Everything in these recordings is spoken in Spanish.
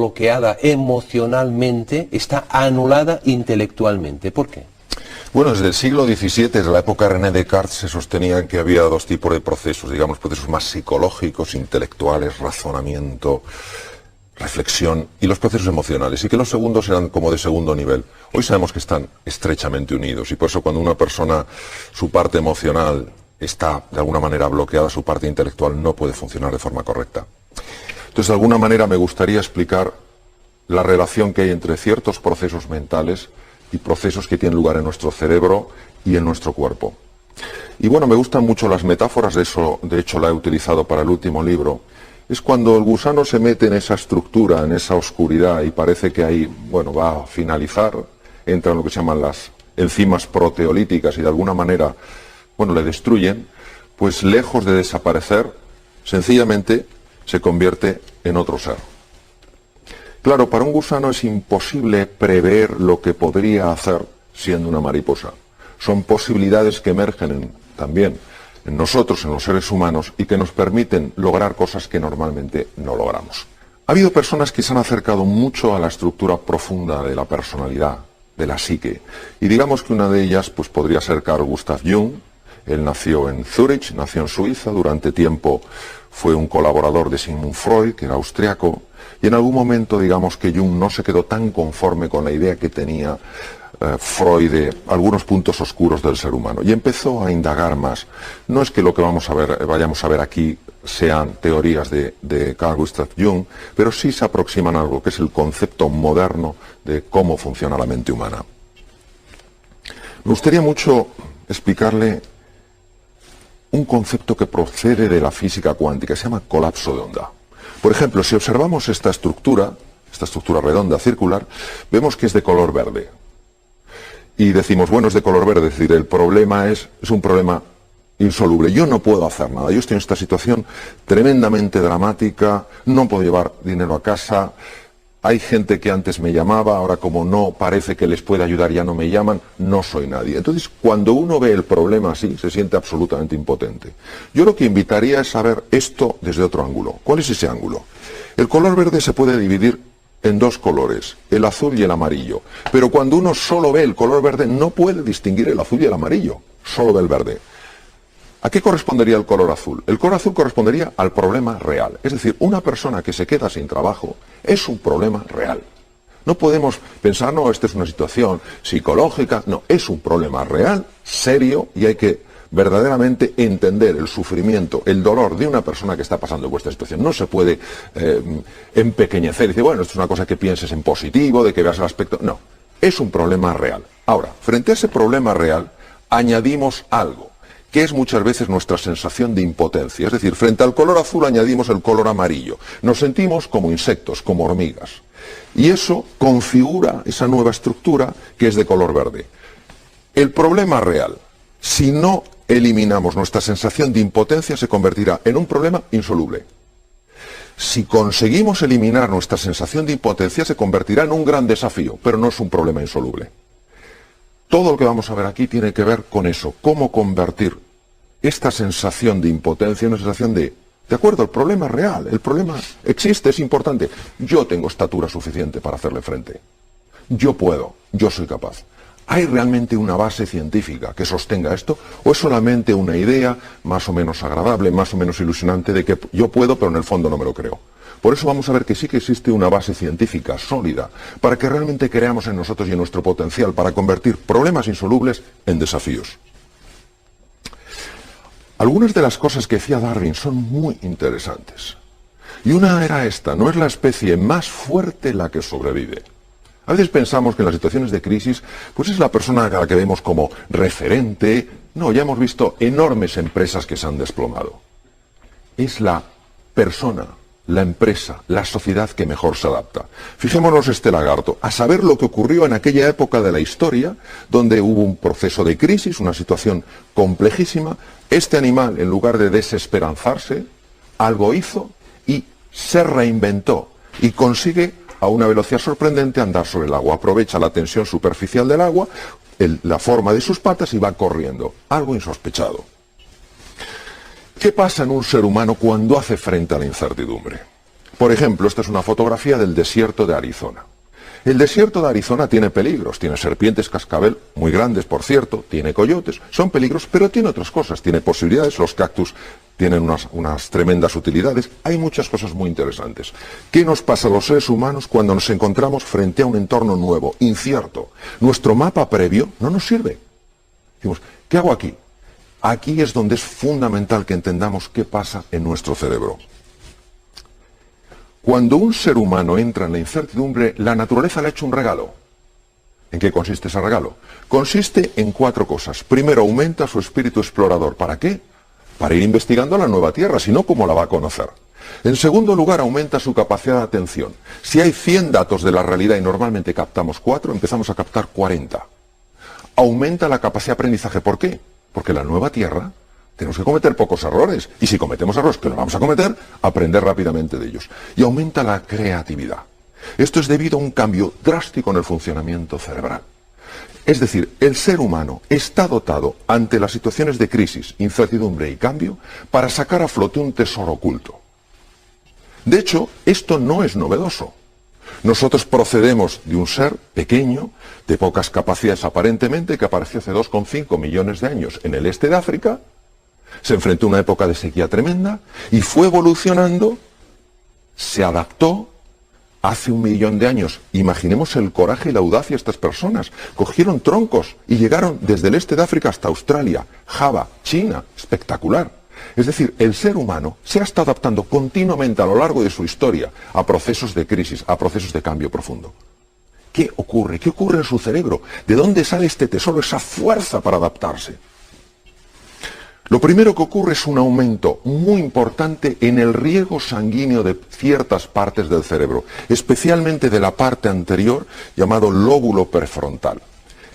bloqueada emocionalmente, está anulada intelectualmente. ¿Por qué? Bueno, desde el siglo XVII, desde la época de René Descartes, se sostenía que había dos tipos de procesos, digamos, procesos más psicológicos, intelectuales, razonamiento, reflexión, y los procesos emocionales, y que los segundos eran como de segundo nivel. Hoy sabemos que están estrechamente unidos, y por eso cuando una persona, su parte emocional está de alguna manera bloqueada, su parte intelectual no puede funcionar de forma correcta. Entonces, de alguna manera me gustaría explicar la relación que hay entre ciertos procesos mentales y procesos que tienen lugar en nuestro cerebro y en nuestro cuerpo. Y bueno, me gustan mucho las metáforas, de hecho la he utilizado para el último libro. Es cuando el gusano se mete en esa estructura, en esa oscuridad, y parece que ahí, bueno, va a finalizar, entra en lo que se llaman las enzimas proteolíticas y de alguna manera, bueno, le destruyen, pues lejos de desaparecer, sencillamente se convierte en otro ser. Claro, para un gusano es imposible prever lo que podría hacer siendo una mariposa. Son posibilidades que emergen también en nosotros, en los seres humanos, y que nos permiten lograr cosas que normalmente no logramos. Ha habido personas que se han acercado mucho a la estructura profunda de la personalidad, de la psique. Y digamos que una de ellas pues, podría ser Carl Gustav Jung. Él nació en Zúrich, nació en Suiza, durante tiempo fue un colaborador de Sigmund Freud, que era austriaco, y en algún momento digamos que Jung no se quedó tan conforme con la idea que tenía Freud de algunos puntos oscuros del ser humano, y empezó a indagar más. No es que lo que vayamos a ver aquí sean teorías de Carl Gustav Jung, pero sí se aproximan a algo que es el concepto moderno de cómo funciona la mente humana. Me gustaría mucho explicarle un concepto que procede de la física cuántica, se llama colapso de onda. Por ejemplo, si observamos esta estructura redonda, circular, vemos que es de color verde. Y decimos, bueno, es de color verde, es decir, el problema es un problema insoluble. Yo no puedo hacer nada, yo estoy en esta situación tremendamente dramática, no puedo llevar dinero a casa, hay gente que antes me llamaba, ahora como no parece que les puede ayudar, ya no me llaman, no soy nadie. Entonces, cuando uno ve el problema así, se siente absolutamente impotente. Yo lo que invitaría es a ver esto desde otro ángulo. ¿Cuál es ese ángulo? El color verde se puede dividir en dos colores, el azul y el amarillo. Pero cuando uno solo ve el color verde, no puede distinguir el azul y el amarillo, solo ve el verde. ¿A qué correspondería el color azul? El color azul correspondería al problema real. Es decir, una persona que se queda sin trabajo es un problema real. No podemos pensar, no, esta es una situación psicológica. No, es un problema real, serio, y hay que verdaderamente entender el sufrimiento, el dolor de una persona que está pasando por esta situación. No se puede empequeñecer y decir, bueno, esto es una cosa que pienses en positivo, de que veas el aspecto. No, es un problema real. Ahora, frente a ese problema real, añadimos algo, que es muchas veces nuestra sensación de impotencia. Es decir, frente al color azul añadimos el color amarillo. Nos sentimos como insectos, como hormigas. Y eso configura esa nueva estructura que es de color verde. El problema real, si no eliminamos nuestra sensación de impotencia, se convertirá en un problema insoluble. Si conseguimos eliminar nuestra sensación de impotencia, se convertirá en un gran desafío, pero no es un problema insoluble. Todo lo que vamos a ver aquí tiene que ver con eso, cómo convertir esta sensación de impotencia en una sensación de acuerdo, el problema es real, el problema existe, es importante. Yo tengo estatura suficiente para hacerle frente. Yo puedo, yo soy capaz. ¿Hay realmente una base científica que sostenga esto? ¿O es solamente una idea más o menos agradable, más o menos ilusionante de que yo puedo, pero en el fondo no me lo creo? Por eso vamos a ver que sí que existe una base científica sólida para que realmente creamos en nosotros y en nuestro potencial para convertir problemas insolubles en desafíos. Algunas de las cosas que decía Darwin son muy interesantes. Y una era esta, no es la especie más fuerte la que sobrevive. A veces pensamos que en las situaciones de crisis, pues es la persona a la que vemos como referente. No, ya hemos visto enormes empresas que se han desplomado. Es la persona, la empresa, la sociedad que mejor se adapta. Fijémonos este lagarto, a saber lo que ocurrió en aquella época de la historia, donde hubo un proceso de crisis, una situación complejísima. Este animal, en lugar de desesperanzarse, algo hizo y se reinventó y consigue a una velocidad sorprendente andar sobre el agua. Aprovecha la tensión superficial del agua, la forma de sus patas y va corriendo. Algo insospechado. ¿Qué pasa en un ser humano cuando hace frente a la incertidumbre? Por ejemplo, esta es una fotografía del desierto de Arizona. El desierto de Arizona tiene peligros, tiene serpientes cascabel, muy grandes por cierto, tiene coyotes, son peligros, pero tiene otras cosas, tiene posibilidades, los cactus tienen unas tremendas utilidades, hay muchas cosas muy interesantes. ¿Qué nos pasa a los seres humanos cuando nos encontramos frente a un entorno nuevo, incierto? Nuestro mapa previo no nos sirve. Decimos, ¿qué hago aquí? Aquí es donde es fundamental que entendamos qué pasa en nuestro cerebro. Cuando un ser humano entra en la incertidumbre, la naturaleza le ha hecho un regalo. ¿En qué consiste ese regalo? Consiste en 4 cosas. Primero, aumenta su espíritu explorador. ¿Para qué? Para ir investigando la nueva Tierra, si no, ¿cómo la va a conocer? En segundo lugar, aumenta su capacidad de atención. Si hay 100 datos de la realidad y normalmente captamos 4, empezamos a captar 40. Aumenta la capacidad de aprendizaje. ¿Por qué? Porque la nueva Tierra tenemos que cometer pocos errores. Y si cometemos errores, que los vamos a cometer, aprender rápidamente de ellos. Y aumenta la creatividad. Esto es debido a un cambio drástico en el funcionamiento cerebral. Es decir, el ser humano está dotado ante las situaciones de crisis, incertidumbre y cambio para sacar a flote un tesoro oculto. De hecho, esto no es novedoso. Nosotros procedemos de un ser pequeño, de pocas capacidades aparentemente, que apareció hace 2,5 millones de años en el este de África, se enfrentó a una época de sequía tremenda y fue evolucionando, se adaptó. Hace 1 millón de años, imaginemos el coraje y la audacia de estas personas. Cogieron troncos y llegaron desde el este de África hasta Australia, Java, China. Espectacular. Es decir, el ser humano se ha estado adaptando continuamente a lo largo de su historia a procesos de crisis, a procesos de cambio profundo. ¿Qué ocurre? ¿Qué ocurre en su cerebro? ¿De dónde sale este tesoro, esa fuerza para adaptarse? Lo primero que ocurre es un aumento muy importante en el riego sanguíneo de ciertas partes del cerebro, especialmente de la parte anterior, llamado lóbulo prefrontal.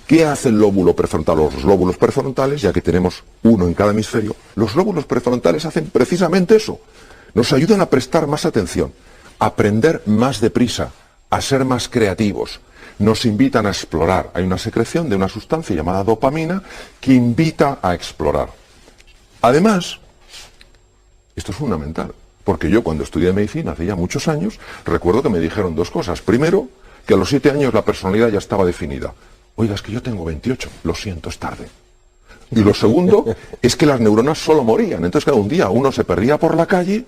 ¿Qué hace el lóbulo prefrontal? Los lóbulos prefrontales, ya que tenemos uno en cada hemisferio, los lóbulos prefrontales hacen precisamente eso. Nos ayudan a prestar más atención, a aprender más deprisa, a ser más creativos. Nos invitan a explorar. Hay una secreción de una sustancia llamada dopamina que invita a explorar. Además, esto es fundamental, porque yo cuando estudié medicina hace ya muchos años, recuerdo que me dijeron 2 cosas. Primero, que a los 7 años la personalidad ya estaba definida. Oiga, es que yo tengo 28, lo siento, es tarde. Y lo segundo, es que las neuronas solo morían. Entonces cada un día uno se perdía por la calle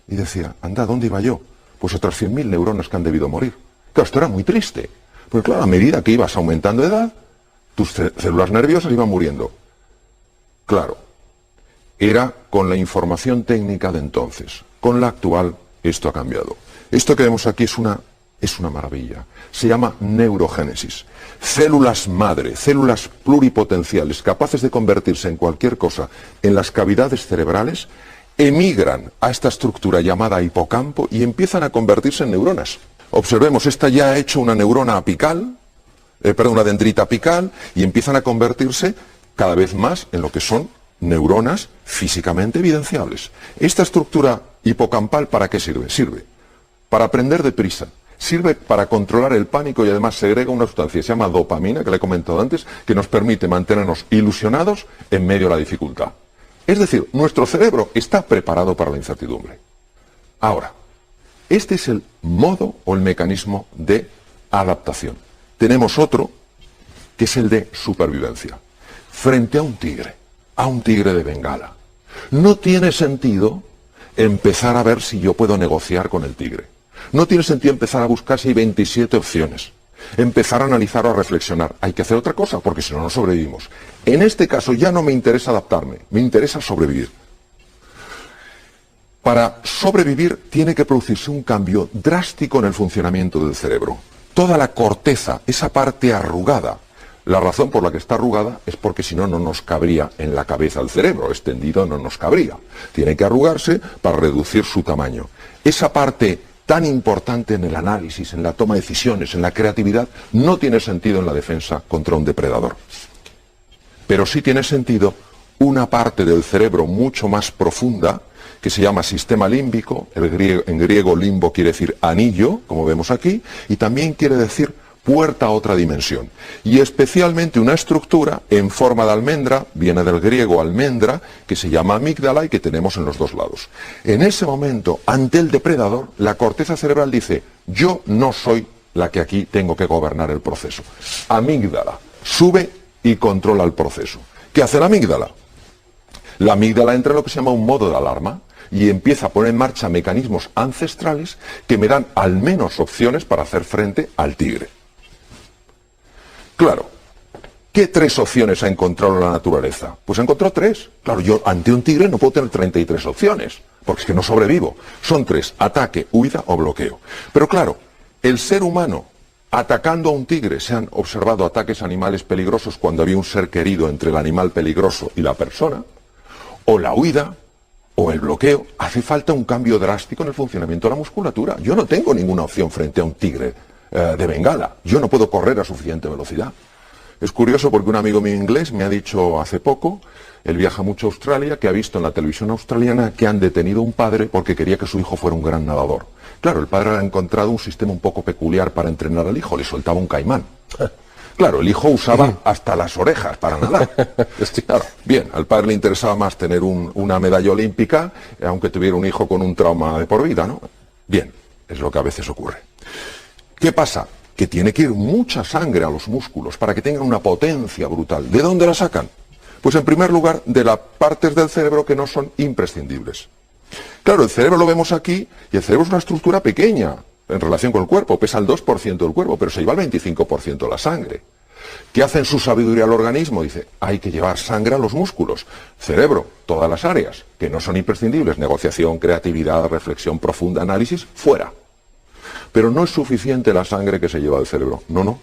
y decía, anda, ¿dónde iba yo? Pues otras 100.000 neuronas que han debido morir. Claro, esto era muy triste, porque claro, a medida que ibas aumentando de edad, tus células nerviosas iban muriendo. Claro. Era con la información técnica de entonces. Con la actual, esto ha cambiado. Esto que vemos aquí es una maravilla. Se llama neurogénesis. Células madre, células pluripotenciales, capaces de convertirse en cualquier cosa en las cavidades cerebrales, emigran a esta estructura llamada hipocampo y empiezan a convertirse en neuronas. Observemos, esta ya ha hecho una neurona apical, una dendrita apical, y empiezan a convertirse cada vez más en lo que son neuronas físicamente evidenciables. Esta estructura hipocampal, ¿para qué sirve? Sirve para aprender deprisa, sirve para controlar el pánico y además segrega una sustancia que se llama dopamina, que le he comentado antes, que nos permite mantenernos ilusionados en medio de la dificultad. Es decir, nuestro cerebro está preparado para la incertidumbre. Ahora, este es el modo o el mecanismo de adaptación. Tenemos otro, que es el de supervivencia. Frente a un tigre de Bengala. No tiene sentido empezar a ver si yo puedo negociar con el tigre. No tiene sentido empezar a buscar si hay 27 opciones. Empezar a analizar o a reflexionar. Hay que hacer otra cosa, porque si no, no sobrevivimos. En este caso ya no me interesa adaptarme, me interesa sobrevivir. Para sobrevivir tiene que producirse un cambio drástico en el funcionamiento del cerebro. Toda la corteza, esa parte arrugada, la razón por la que está arrugada es porque si no, no nos cabría en la cabeza el cerebro, extendido no nos cabría. Tiene que arrugarse para reducir su tamaño. Esa parte tan importante en el análisis, en la toma de decisiones, en la creatividad, no tiene sentido en la defensa contra un depredador. Pero sí tiene sentido una parte del cerebro mucho más profunda, que se llama sistema límbico, en griego limbo quiere decir anillo, como vemos aquí, y también quiere decir puerta a otra dimensión. Y especialmente una estructura en forma de almendra, viene del griego almendra, que se llama amígdala y que tenemos en los dos lados. En ese momento, ante el depredador, la corteza cerebral dice, yo no soy la que aquí tengo que gobernar el proceso. Amígdala, sube y controla el proceso. ¿Qué hace la amígdala? La amígdala entra en lo que se llama un modo de alarma y empieza a poner en marcha mecanismos ancestrales que me dan al menos opciones para hacer frente al tigre. Claro, ¿qué 3 opciones ha encontrado la naturaleza? Pues ha encontrado 3. Claro, yo ante un tigre no puedo tener 33 opciones, porque es que no sobrevivo. Son 3, ataque, huida o bloqueo. Pero claro, el ser humano atacando a un tigre, se han observado ataques a animales peligrosos cuando había un ser querido entre el animal peligroso y la persona, o la huida, o el bloqueo. Hace falta un cambio drástico en el funcionamiento de la musculatura. Yo no tengo ninguna opción frente a un tigre de Bengala. Yo no puedo correr a suficiente velocidad. Es curioso porque un amigo mío inglés me ha dicho hace poco, él viaja mucho a Australia, que ha visto en la televisión australiana que han detenido a un padre porque quería que su hijo fuera un gran nadador. Claro, el padre ha encontrado un sistema un poco peculiar para entrenar al hijo, le soltaba un caimán. Claro, el hijo usaba hasta las orejas para nadar. Claro, bien, al padre le interesaba más tener una medalla olímpica, aunque tuviera un hijo con un trauma de por vida, ¿no? Bien, es lo que a veces ocurre. ¿Qué pasa? Que tiene que ir mucha sangre a los músculos para que tengan una potencia brutal. ¿De dónde la sacan? Pues en primer lugar, de las partes del cerebro que no son imprescindibles. Claro, el cerebro lo vemos aquí, y el cerebro es una estructura pequeña en relación con el cuerpo, pesa el 2% del cuerpo, pero se lleva el 25% de la sangre. ¿Qué hace en su sabiduría al organismo? Dice, hay que llevar sangre a los músculos. Cerebro, todas las áreas que no son imprescindibles, negociación, creatividad, reflexión profunda, análisis, fuera. Pero no es suficiente la sangre que se lleva del cerebro, no.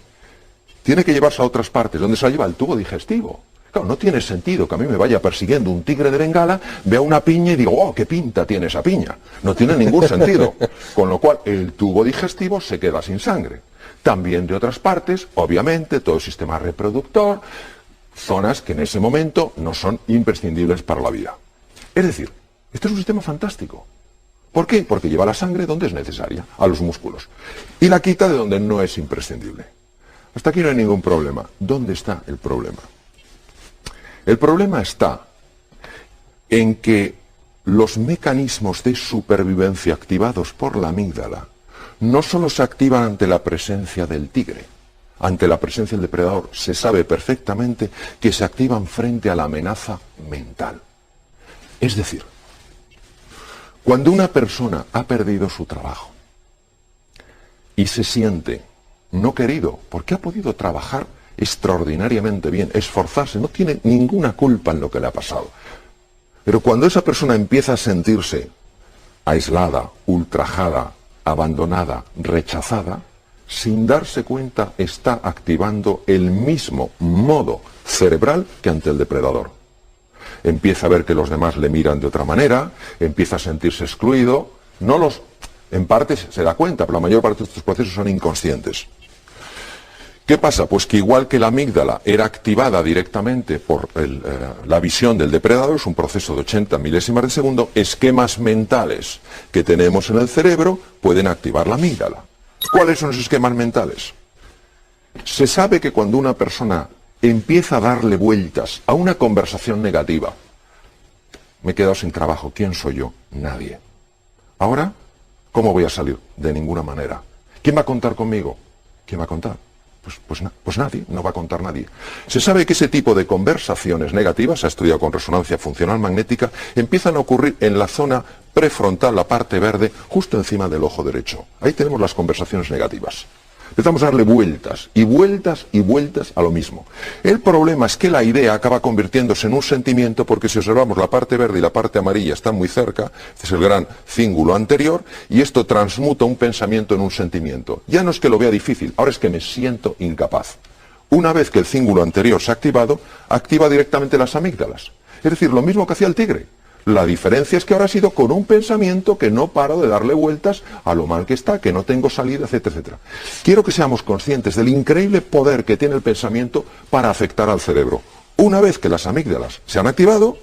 Tiene que llevarse a otras partes, donde se la lleva el tubo digestivo. Claro, no tiene sentido que a mí me vaya persiguiendo un tigre de Bengala, vea una piña y digo, oh, qué pinta tiene esa piña. No tiene ningún sentido. Con lo cual, el tubo digestivo se queda sin sangre. También de otras partes, obviamente, todo el sistema reproductor, zonas que en ese momento no son imprescindibles para la vida. Es decir, este es un sistema fantástico. ¿Por qué? Porque lleva la sangre donde es necesaria, a los músculos, y la quita de donde no es imprescindible. Hasta aquí no hay ningún problema. ¿Dónde está el problema? El problema está en que los mecanismos de supervivencia activados por la amígdala no solo se activan ante la presencia del tigre, ante la presencia del depredador, se sabe perfectamente que se activan frente a la amenaza mental. Es decir, cuando una persona ha perdido su trabajo y se siente no querido porque ha podido trabajar extraordinariamente bien, esforzarse, no tiene ninguna culpa en lo que le ha pasado. Pero cuando esa persona empieza a sentirse aislada, ultrajada, abandonada, rechazada, sin darse cuenta está activando el mismo modo cerebral que ante el depredador. Empieza a ver que los demás le miran de otra manera, empieza a sentirse excluido, en parte se da cuenta, pero la mayor parte de estos procesos son inconscientes. ¿Qué pasa? Pues que igual que la amígdala era activada directamente por la visión del depredador, es un proceso de 80 milésimas de segundo, esquemas mentales que tenemos en el cerebro pueden activar la amígdala. ¿Cuáles son los esquemas mentales? Se sabe que cuando una persona empieza a darle vueltas a una conversación negativa, me he quedado sin trabajo, ¿quién soy yo? Nadie. Ahora, ¿cómo voy a salir? De ninguna manera. ¿Quién va a contar conmigo? ¿Quién va a contar? Pues nadie, no va a contar nadie. Se sabe que ese tipo de conversaciones negativas, se ha estudiado con resonancia funcional magnética, empiezan a ocurrir en la zona prefrontal, la parte verde, justo encima del ojo derecho. Ahí tenemos las conversaciones negativas. Empezamos a darle vueltas y vueltas y vueltas a lo mismo. El problema es que la idea acaba convirtiéndose en un sentimiento porque si observamos la parte verde y la parte amarilla están muy cerca, este es el gran cíngulo anterior, y esto transmuta un pensamiento en un sentimiento. Ya no es que lo vea difícil, ahora es que me siento incapaz. Una vez que el cíngulo anterior se ha activado, activa directamente las amígdalas. Es decir, lo mismo que hacía el tigre. La diferencia es que ahora ha sido con un pensamiento que no paro de darle vueltas a lo mal que está, que no tengo salida, etcétera, etcétera. Quiero que seamos conscientes del increíble poder que tiene el pensamiento para afectar al cerebro. Una vez que las amígdalas se han activado,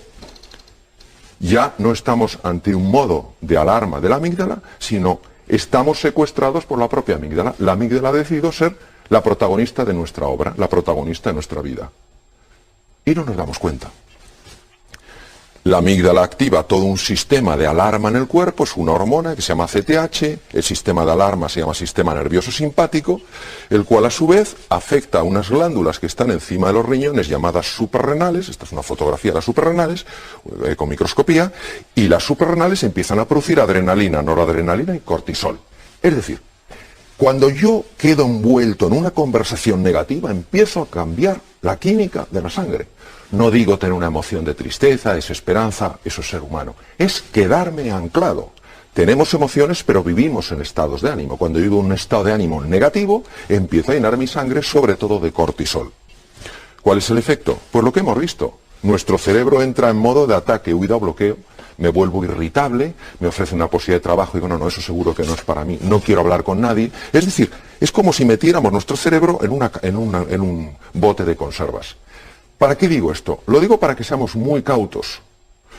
ya no estamos ante un modo de alarma de la amígdala, sino estamos secuestrados por la propia amígdala. La amígdala ha decidido ser la protagonista de nuestra obra, la protagonista de nuestra vida. Y no nos damos cuenta. La amígdala activa todo un sistema de alarma en el cuerpo, es una hormona que se llama CTH, el sistema de alarma se llama sistema nervioso simpático, el cual a su vez afecta a unas glándulas que están encima de los riñones llamadas suprarrenales, esta es una fotografía de las suprarrenales, con microscopía, y las suprarrenales empiezan a producir adrenalina, noradrenalina y cortisol. Es decir, cuando yo quedo envuelto en una conversación negativa, empiezo a cambiar la química de la sangre. No digo tener una emoción de tristeza, desesperanza, eso es ser humano. Es quedarme anclado. Tenemos emociones, pero vivimos en estados de ánimo. Cuando vivo en un estado de ánimo negativo, empiezo a llenar mi sangre, sobre todo de cortisol. ¿Cuál es el efecto? Pues lo que hemos visto. Nuestro cerebro entra en modo de ataque, huida o bloqueo. Me vuelvo irritable, me ofrece una posibilidad de trabajo y digo, no, eso seguro que no es para mí, no quiero hablar con nadie. Es decir, es como si metiéramos nuestro cerebro en un bote de conservas. ¿Para qué digo esto? Lo digo para que seamos muy cautos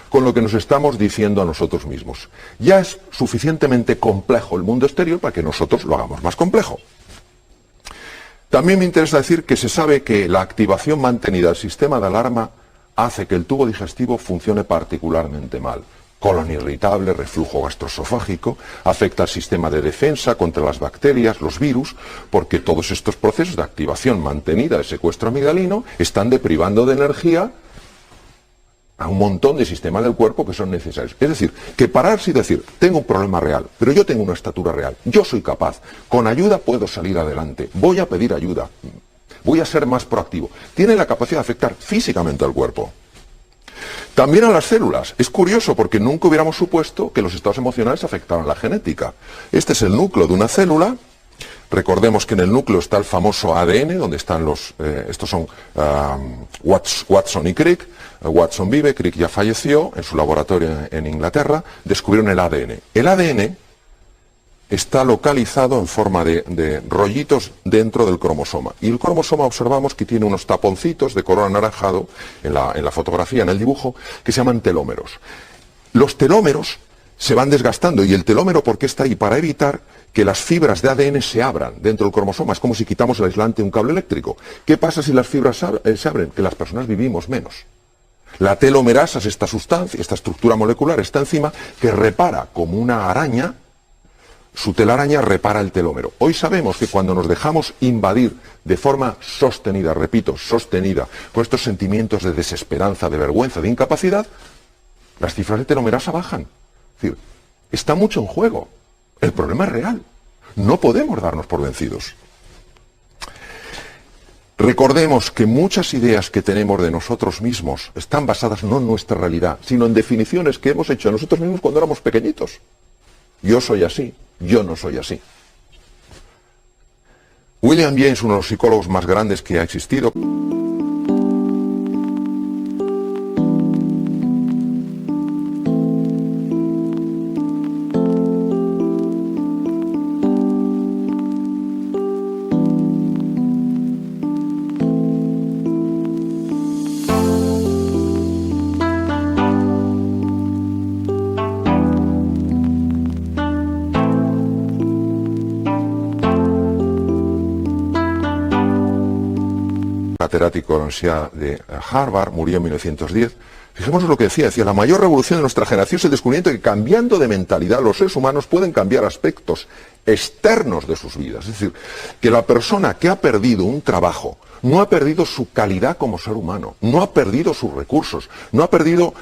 con lo que nos estamos diciendo a nosotros mismos. Ya es suficientemente complejo el mundo exterior para que nosotros lo hagamos más complejo. También me interesa decir que se sabe que la activación mantenida del sistema de alarma hace que el tubo digestivo funcione particularmente mal. Colon irritable, reflujo gastroesofágico, afecta al sistema de defensa contra las bacterias, los virus, porque todos estos procesos de activación mantenida del secuestro amigdalino están deprivando de energía a un montón de sistemas del cuerpo que son necesarios. Es decir, que pararse y decir, tengo un problema real, pero yo tengo una estatura real, yo soy capaz, con ayuda puedo salir adelante, voy a pedir ayuda, voy a ser más proactivo. Tiene la capacidad de afectar físicamente al cuerpo. También a las células. Es curioso porque nunca hubiéramos supuesto que los estados emocionales afectaran la genética. Este es el núcleo de una célula. Recordemos que en el núcleo está el famoso ADN, donde están estos son Watson y Crick. Watson vive, Crick ya falleció, en su laboratorio en Inglaterra, descubrieron el ADN. El ADN está localizado en forma de rollitos dentro del cromosoma. Y el cromosoma observamos que tiene unos taponcitos de color anaranjado en la fotografía, en el dibujo, que se llaman telómeros. Los telómeros se van desgastando y el telómero, ¿por qué está ahí? Para evitar que las fibras de ADN se abran dentro del cromosoma. Es como si quitamos el aislante de un cable eléctrico. ¿Qué pasa si las fibras se abren? Que las personas vivimos menos. La telomerasa es esta sustancia, esta estructura molecular, esta enzima que repara como una araña. Su telaraña repara el telómero. Hoy sabemos que cuando nos dejamos invadir de forma sostenida, repito, sostenida, por estos sentimientos de desesperanza, de vergüenza, de incapacidad, las cifras de telomerasa bajan. Es decir, está mucho en juego. El problema es real. No podemos darnos por vencidos. Recordemos que muchas ideas que tenemos de nosotros mismos están basadas no en nuestra realidad, sino en definiciones que hemos hecho de nosotros mismos cuando éramos pequeñitos. Yo soy así. Yo no soy así. William James, uno de los psicólogos más grandes que ha existido, catedrático de la Universidad de Harvard, murió en 1910. Fijémonos lo que decía, la mayor revolución de nuestra generación es el descubrimiento de que cambiando de mentalidad los seres humanos pueden cambiar aspectos externos de sus vidas. Es decir, que la persona que ha perdido un trabajo no ha perdido su calidad como ser humano, no ha perdido sus recursos, no ha perdido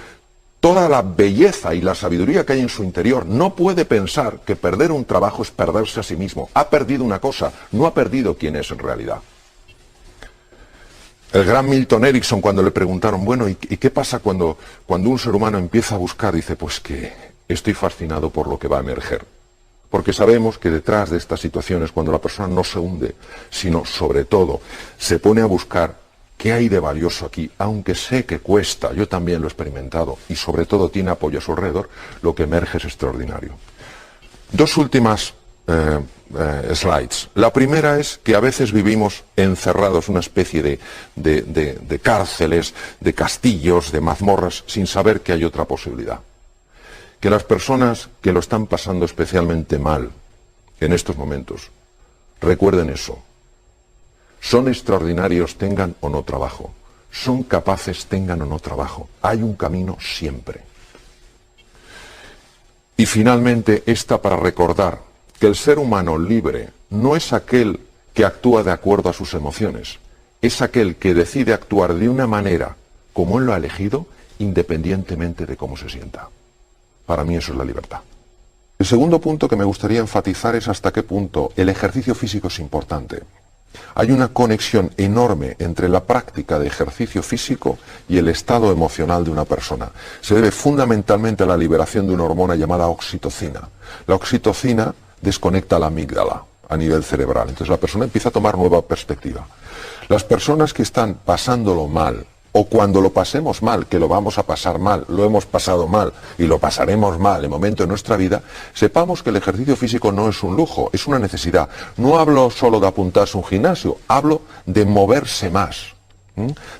toda la belleza y la sabiduría que hay en su interior. No puede pensar que perder un trabajo es perderse a sí mismo. Ha perdido una cosa, no ha perdido quién es en realidad. El gran Milton Erickson, cuando le preguntaron, bueno, ¿y qué pasa cuando un ser humano empieza a buscar? Dice, pues que estoy fascinado por lo que va a emerger. Porque sabemos que detrás de estas situaciones, cuando la persona no se hunde, sino sobre todo se pone a buscar qué hay de valioso aquí, aunque sé que cuesta, yo también lo he experimentado, y sobre todo tiene apoyo a su alrededor, lo que emerge es extraordinario. Dos últimas slides. La primera es que a veces vivimos encerrados en una especie de cárceles, de castillos, de mazmorras, sin saber que hay otra posibilidad. Que las personas que lo están pasando especialmente mal en estos momentos recuerden eso. Son extraordinarios, tengan o no trabajo. Son capaces, tengan o no trabajo. Hay un camino siempre. Y finalmente, esta para recordar que el ser humano libre no es aquel que actúa de acuerdo a sus emociones, es aquel que decide actuar de una manera como él lo ha elegido, independientemente de cómo se sienta. Para mí eso es la libertad. El segundo punto que me gustaría enfatizar es hasta qué punto el ejercicio físico es importante. Hay una conexión enorme entre la práctica de ejercicio físico y el estado emocional de una persona. Se debe fundamentalmente a la liberación de una hormona llamada oxitocina. La oxitocina desconecta la amígdala a nivel cerebral. Entonces la persona empieza a tomar nueva perspectiva. Las personas que están pasándolo mal, o cuando lo pasemos mal, que lo vamos a pasar mal, lo hemos pasado mal y lo pasaremos mal en momento de nuestra vida, sepamos que el ejercicio físico no es un lujo, es una necesidad. No hablo solo de apuntarse a un gimnasio, hablo de moverse más,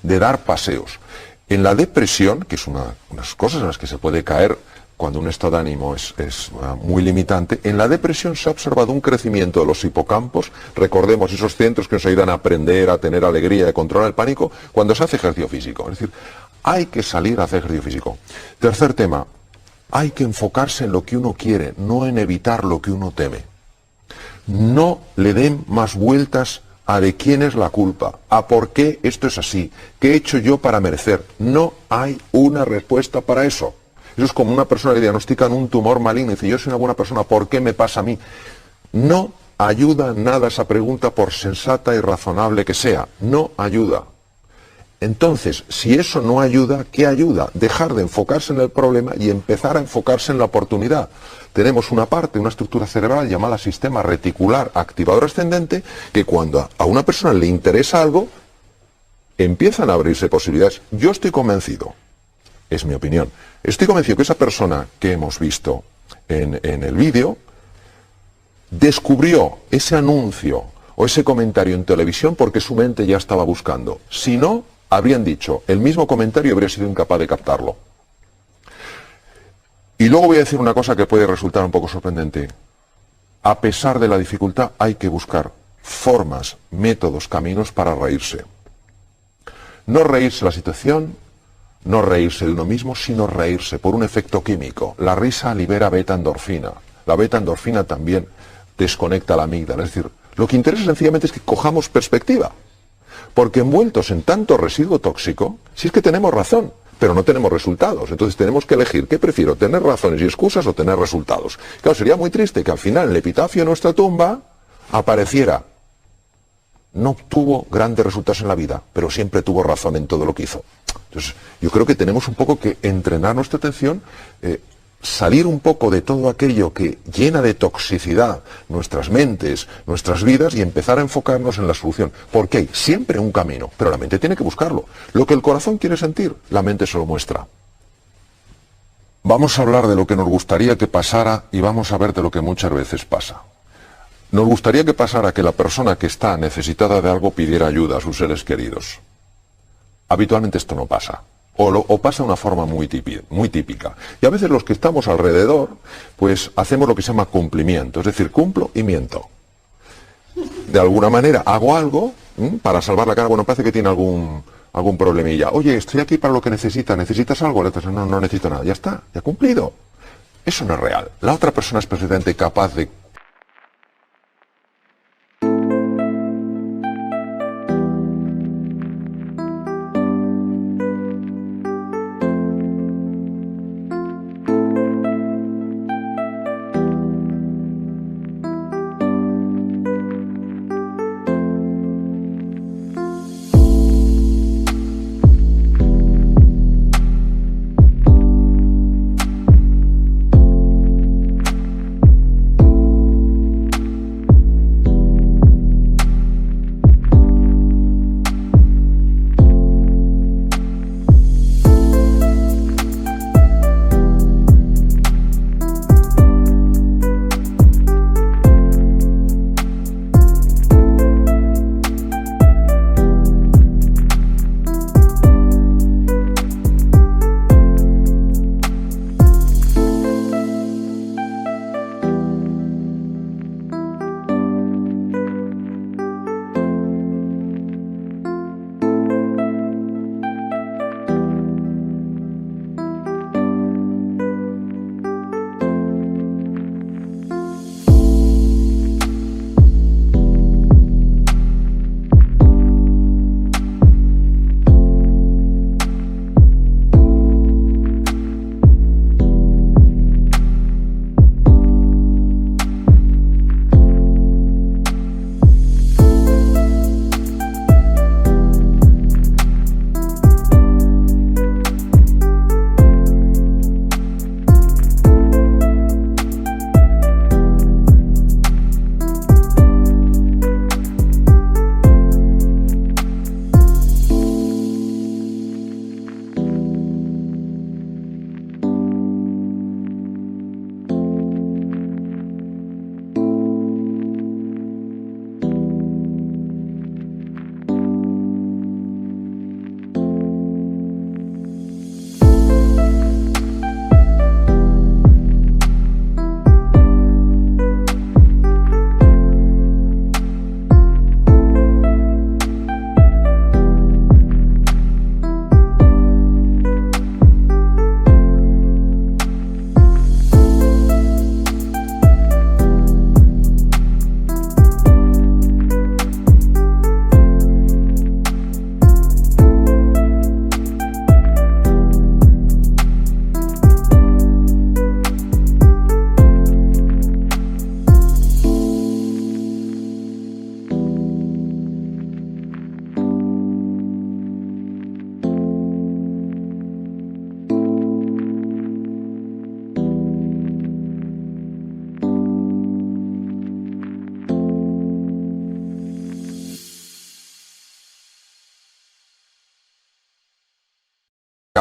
de dar paseos. En la depresión, que es unas cosas en las que se puede caer cuando un estado de ánimo es muy limitante, en la depresión se ha observado un crecimiento de los hipocampos, recordemos esos centros que nos ayudan a aprender, a tener alegría, a controlar el pánico, cuando se hace ejercicio físico. Es decir, hay que salir a hacer ejercicio físico. Tercer tema, hay que enfocarse en lo que uno quiere, no en evitar lo que uno teme. No le den más vueltas a de quién es la culpa, a por qué esto es así, qué he hecho yo para merecer. No hay una respuesta para eso. Eso es como una persona que diagnostican un tumor maligno y dice, yo soy una buena persona, ¿por qué me pasa a mí? No ayuda nada esa pregunta, por sensata y razonable que sea. No ayuda. Entonces, si eso no ayuda, ¿qué ayuda? Dejar de enfocarse en el problema y empezar a enfocarse en la oportunidad. Tenemos una parte, una estructura cerebral llamada sistema reticular activador ascendente, que cuando a una persona le interesa algo, empiezan a abrirse posibilidades. Yo estoy convencido, es mi opinión, estoy convencido que esa persona que hemos visto en el vídeo descubrió ese anuncio o ese comentario en televisión porque su mente ya estaba buscando. Si no, habrían dicho el mismo comentario y habría sido incapaz de captarlo. Y luego voy a decir una cosa que puede resultar un poco sorprendente. A pesar de la dificultad, hay que buscar formas, métodos, caminos para reírse. No reírse de la situación, no reírse de uno mismo, sino reírse por un efecto químico. La risa libera beta-endorfina. La beta-endorfina también desconecta la amígdala. Es decir, lo que interesa sencillamente es que cojamos perspectiva. Porque envueltos en tanto residuo tóxico, si es que tenemos razón, pero no tenemos resultados. Entonces tenemos que elegir qué prefiero, tener razones y excusas o tener resultados. Claro, sería muy triste que al final en el epitafio de nuestra tumba apareciera: no tuvo grandes resultados en la vida, pero siempre tuvo razón en todo lo que hizo. Entonces, yo creo que tenemos un poco que entrenar nuestra atención, salir un poco de todo aquello que llena de toxicidad nuestras mentes, nuestras vidas, y empezar a enfocarnos en la solución. Porque hay siempre un camino, pero la mente tiene que buscarlo. Lo que el corazón quiere sentir, la mente se lo muestra. Vamos a hablar de lo que nos gustaría que pasara y vamos a ver de lo que muchas veces pasa. Nos gustaría que pasara que la persona que está necesitada de algo pidiera ayuda a sus seres queridos. Habitualmente esto no pasa. O pasa de una forma muy típica. Y a veces los que estamos alrededor, pues hacemos lo que se llama cumplimiento. Es decir, cumplo y miento. De alguna manera hago algo para salvar la cara. Bueno, parece que tiene algún problemilla. Oye, estoy aquí para lo que necesitas. ¿Necesitas algo? No, no necesito nada. Ya está, ya he cumplido. Eso no es real. La otra persona es perfectamente capaz de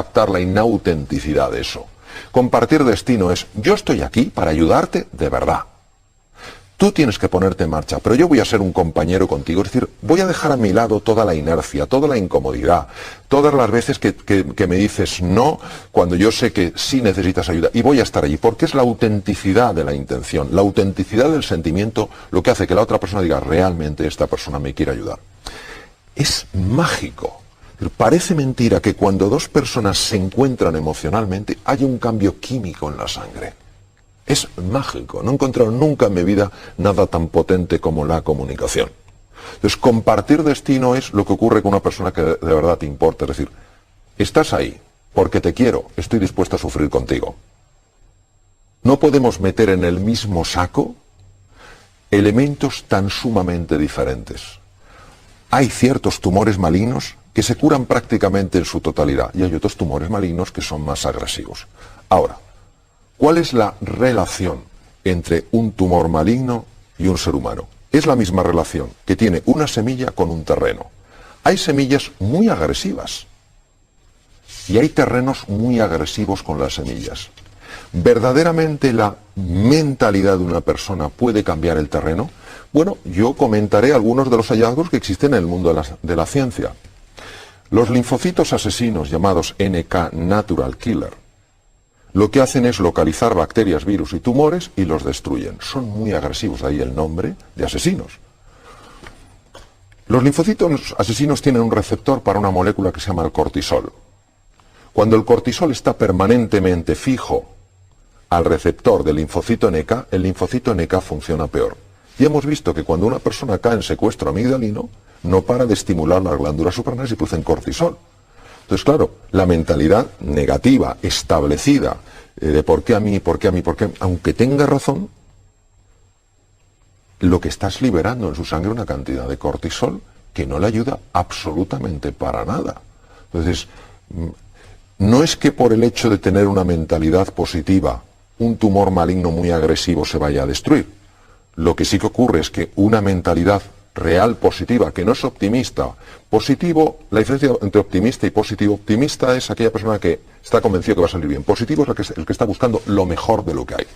captar la inautenticidad de eso. Compartir destino es, yo estoy aquí para ayudarte de verdad. Tú tienes que ponerte en marcha, pero yo voy a ser un compañero contigo, es decir, voy a dejar a mi lado toda la inercia, toda la incomodidad, todas las veces que me dices no, cuando yo sé que sí necesitas ayuda, y voy a estar allí, porque es la autenticidad de la intención, la autenticidad del sentimiento, lo que hace que la otra persona diga, realmente esta persona me quiere ayudar. Es mágico. Parece mentira que cuando dos personas se encuentran emocionalmente, haya un cambio químico en la sangre. Es mágico, no he encontrado nunca en mi vida nada tan potente como la comunicación. Entonces, compartir destino es lo que ocurre con una persona que de verdad te importa. Es decir, estás ahí porque te quiero, estoy dispuesto a sufrir contigo. No podemos meter en el mismo saco elementos tan sumamente diferentes. Hay ciertos tumores malignos que se curan prácticamente en su totalidad y hay otros tumores malignos que son más agresivos. Ahora, ¿cuál es la relación entre un tumor maligno y un ser humano? Es la misma relación que tiene una semilla con un terreno. Hay semillas muy agresivas y hay terrenos muy agresivos con las semillas. ¿Verdaderamente la mentalidad de una persona puede cambiar el terreno? Bueno, yo comentaré algunos de los hallazgos que existen en el mundo de la ciencia. Los linfocitos asesinos llamados NK Natural Killer lo que hacen es localizar bacterias, virus y tumores y los destruyen. Son muy agresivos, de ahí el nombre de asesinos. Los linfocitos asesinos tienen un receptor para una molécula que se llama el cortisol. Cuando el cortisol está permanentemente fijo al receptor del linfocito NK, el linfocito NK funciona peor. Y hemos visto que cuando una persona cae en secuestro amigdalino, no para de estimular las glándulas suprarrenales y producen cortisol. Entonces, claro, la mentalidad negativa, establecida, de por qué a mí, por qué a mí, por qué, aunque tenga razón, lo que estás liberando en su sangre es una cantidad de cortisol que no le ayuda absolutamente para nada. Entonces, no es que por el hecho de tener una mentalidad positiva, un tumor maligno muy agresivo se vaya a destruir. Lo que sí que ocurre es que una mentalidad real positiva, que no es optimista. Positivo, la diferencia entre optimista y positivo, optimista es aquella persona que está convencido que va a salir bien. Positivo es el que está buscando lo mejor de lo que hay.